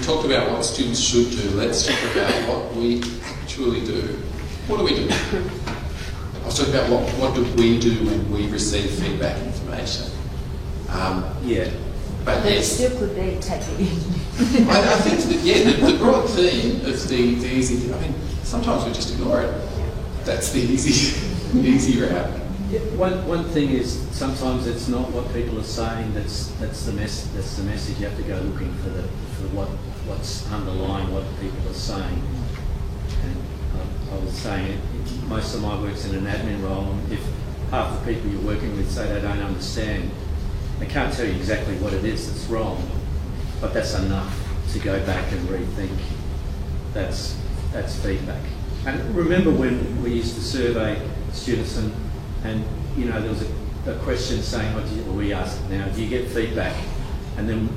talked about what students should do. Let's talk about what we actually do. What do we do? I was talking about what do we do when we receive feedback information. But yes, still could they take it in? I think that, the broad theme of the easy thing, I mean, sometimes we just ignore it. That's the easy route. One thing is sometimes it's not what people are saying. That's the message. You have to go looking for what's underlying what people are saying. And I was saying most of my work's in an admin role. And if half the people you're working with say they don't understand, they can't tell you exactly what it is that's wrong, but that's enough to go back and rethink. That's feedback. And remember when we used to survey students and you know, there was a question saying, we asked now, do you get feedback? And then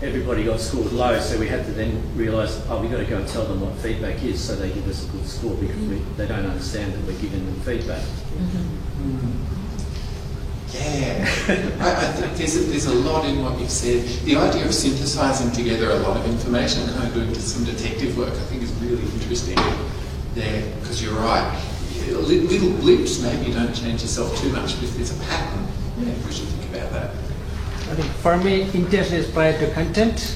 everybody got scored low, so we had to then realise, we've got to go and tell them what feedback is so they give us a good score, because they don't understand that we're giving them feedback. Yeah, I think there's a lot in what you've said. The idea of synthesising together a lot of information and kind of doing some detective work, I think is really interesting there, because you're right. Little blips maybe don't change yourself too much, but if there's a pattern, we should think about that. I think for me, intention is prior to content,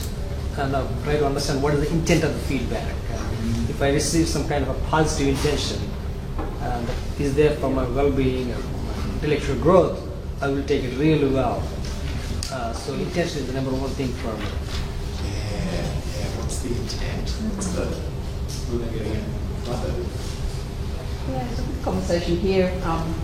and try to understand what is the intent of the feedback. If I receive some kind of a positive intention that is there for my well-being or my intellectual growth, I will take it really well. So intention is the number one thing for me. Yeah. What's the intent? Yeah, there's a good conversation here,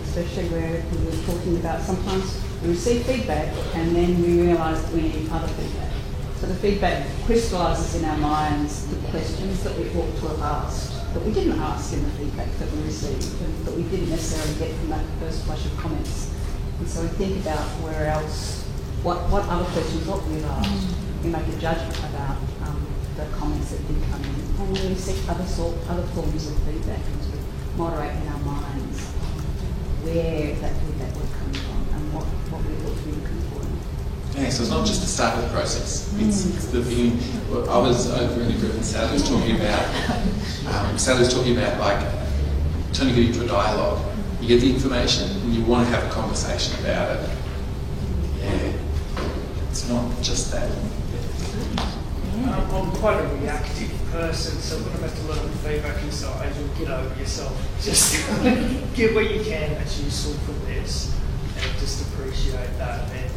especially where we were talking about sometimes we receive feedback and then we realise that we need other feedback. So the feedback crystallises in our minds the questions that we ought to have asked, that we didn't ask in the feedback that we received, and that we didn't necessarily get from that first flush of comments. And so we think about where else, what other questions ought we have asked. We make a judgment about the comments that did come in, and then we seek other forms of feedback and to moderate in our minds where that feedback would come from and what we ought to be looking for. Yeah, so it's not just the start of the process. It's the beginning. I was over in a group and Sally was talking about like turning it into a dialogue. You get the information and you want to have a conversation about it. Yeah, it's not just that. I'm quite a reactive person, so when I'm to learn the feedback inside, you'll get over yourself. Just give what you can that's useful for this, and just appreciate that. And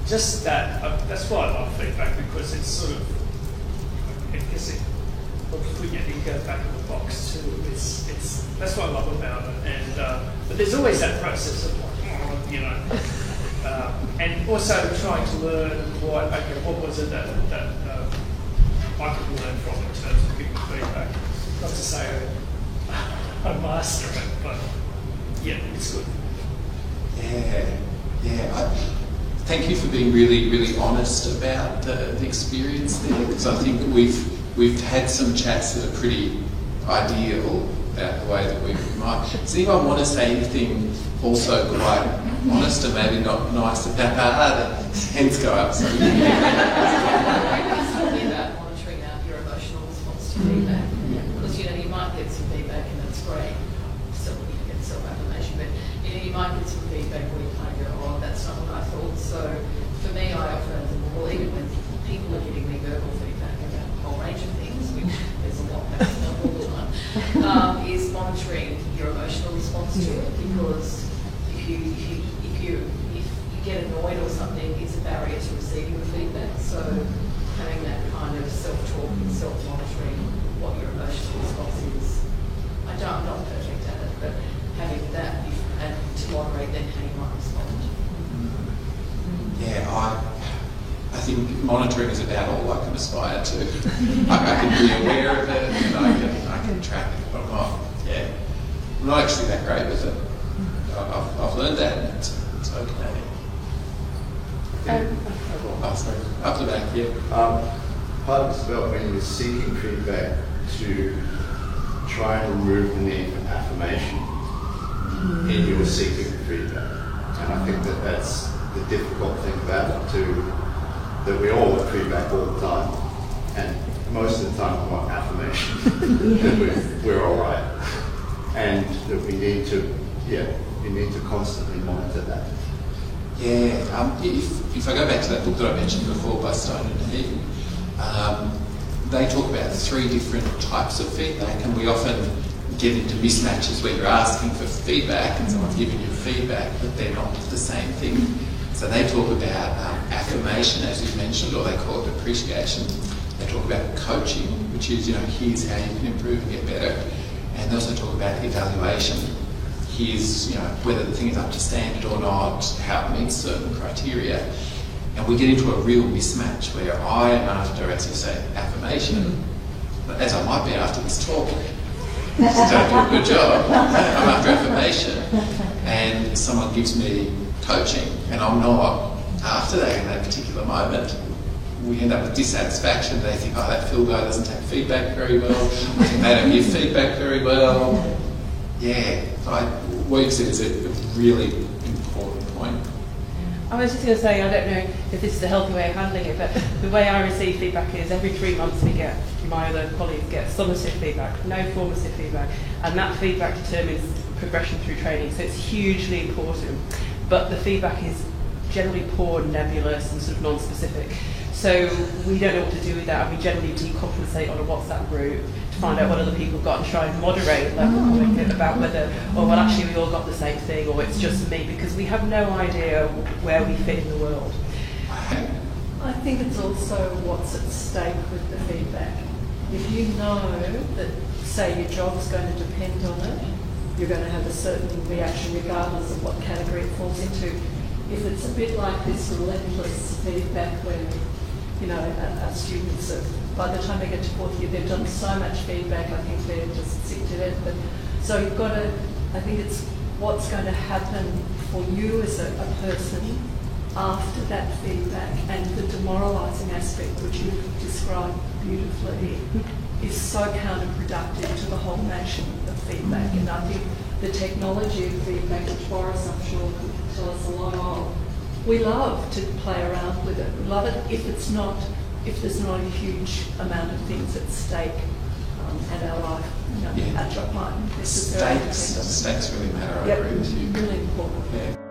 just that, that's why I love feedback, because it's sort of, I guess it put your ego back in the box too. It's that's what I love about it. And but there's always that process of like, you know, and also trying to learn what was it that I could learn from in terms of giving feedback. Not to say I master it, but yeah, it's good. Yeah. Thank you for being really, really honest about the experience there, because I think we've had some chats that are pretty ideal about the way that we might. Does anyone want to say anything also quite honest and maybe not nice about the hands go up? So feedback, because you might get some feedback and that's great, so you get self-affirmation, but you might get some feedback where you kind of go, oh, that's not what I thought. So for me, I often, well, even when people are giving me verbal feedback about a whole range of things, which there's a lot happening all the time, is monitoring your emotional response to it, because if you get annoyed or something, it's a barrier to receiving the feedback. So having that kind of self-talk and self-monitoring what your emotional response is. I'm not perfect at it, but having that and to moderate then how you might respond. Yeah, I think monitoring is about all I can aspire to. I can be aware of it and I can track it, but I'm not actually that great with it. I've learned that and it's okay. Sorry. Up the back, yeah. Part of it's about when you're seeking feedback to try and remove the need for affirmation in your seeking feedback. And I think that's the difficult thing about it too, that we all want feedback all the time. And most of the time I want affirmation that we're all right. And that we need to constantly monitor that. Yeah, if I go back to that book that I mentioned before by Stone and Heaton, they talk about 3 different types of feedback, and we often get into mismatches where you're asking for feedback and someone's giving you feedback, but they're not the same thing. So they talk about affirmation, as you mentioned, or they call it appreciation. They talk about coaching, which is, here's how you can improve and get better. And they also talk about evaluation. Here's, whether the thing is up to standard or not, how it meets certain criteria. And we get into a real mismatch where I am after, as you say, affirmation, but as I might be after this talk, just don't do a good job. I'm after affirmation, and someone gives me coaching, and I'm not after that in that particular moment. We end up with dissatisfaction. They think, that Phill guy doesn't take feedback very well. I think they don't give feedback very well. Yeah, what you've said is a really important point. I was just going to say, I don't know if this is a healthy way of handling it, but the way I receive feedback is every 3 months my other colleagues get summative feedback, no formative feedback, and that feedback determines progression through training, so it's hugely important. But the feedback is generally poor, nebulous, and sort of non-specific. So we don't know what to do with that, and we generally decompensate on a WhatsApp group to find out what other people got and try and moderate level commitment about whether, actually we all got the same thing, or it's just me, because we have no idea where we fit in the world. I think it's also what's at stake with the feedback. If you know that, say, your job's going to depend on it, you're going to have a certain reaction regardless of what category it falls into. If it's a bit like this relentless feedback where, our students, by the time they get to 4th year, they've done so much feedback, I think they're just sick to death. But so you've got to, I think it's what's going to happen for you as a person after that feedback, and the demoralising aspect, which you described beautifully, is so counterproductive to the whole nation of feedback. And I think the technology of feedback, which Boris, I'm sure, could tell us a lot of, we love to play around with it. We love it if there's not a huge amount of things at stake and our life, our job might necessarily depend on it. Stakes really matter, I agree with you. Really important. Yeah.